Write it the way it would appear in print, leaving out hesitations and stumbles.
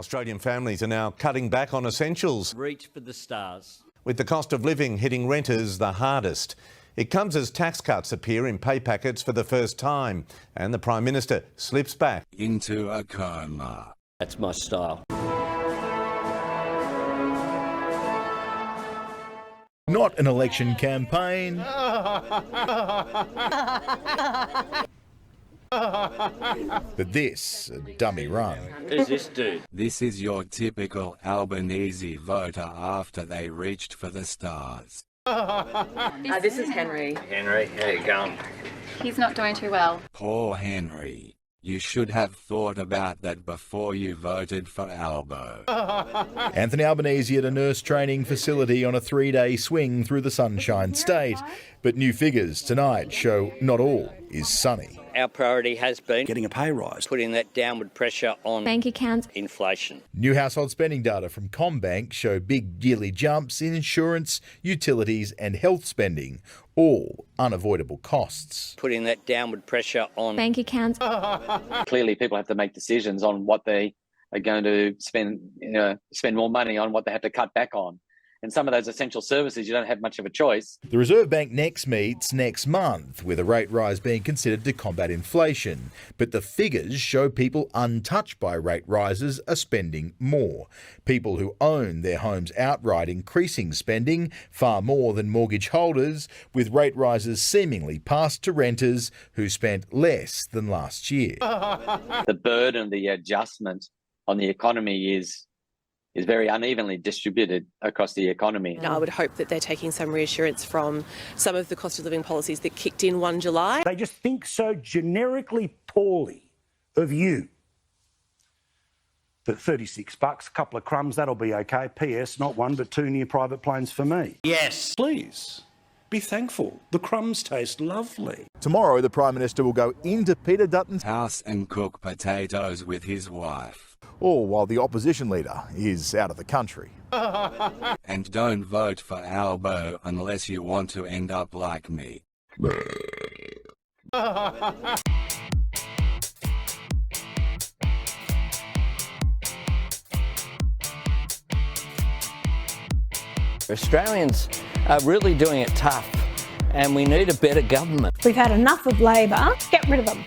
Australian families are now cutting back on essentials. Reach for the stars. With the cost of living hitting renters the hardest. It comes as tax cuts appear in pay packets for the first time, and the Prime Minister slips back into a coma. That's my style. Not an election campaign. But this, a dummy run. Who's this dude? This is your typical Albanese voter after they reached for the stars. This is Henry. Henry, how you going? He's not doing too well. Poor Henry. You should have thought about that before you voted for Albo. Anthony Albanese at a nurse training facility on a 3-day swing through the Sunshine State. But new figures tonight show not all is sunny. Our priority has been getting a pay rise, putting that downward pressure on bank accounts, inflation. New household spending data from CommBank show big yearly jumps in insurance, utilities and health spending, all unavoidable costs. Putting that downward pressure on bank accounts. Clearly, people have to make decisions on what they are going to spend more money on, what they have to cut back on. And some of those essential services, you don't have much of a choice. The Reserve Bank next meets next month, with a rate rise being considered to combat inflation. But the figures show people untouched by rate rises are spending more. People who own their homes outright increasing spending far more than mortgage holders, with rate rises seemingly passed to renters who spent less than last year. The burden, the adjustment on the economy is very unevenly distributed across the economy. I would hope that they're taking some reassurance from some of the cost of living policies that kicked in 1 July. They just think so generically poorly of you. But $36, a couple of crumbs, that'll be okay. P.S. not 1 but 2 new private planes for me. Yes. Please, be thankful. The crumbs taste lovely. Tomorrow, the Prime Minister will go into Peter Dutton's house and cook potatoes with his wife. All while the opposition leader is out of the country. And don't vote for Albo unless you want to end up like me. Australians are really doing it tough, and we need a better government. We've had enough of Labor. Get rid of them.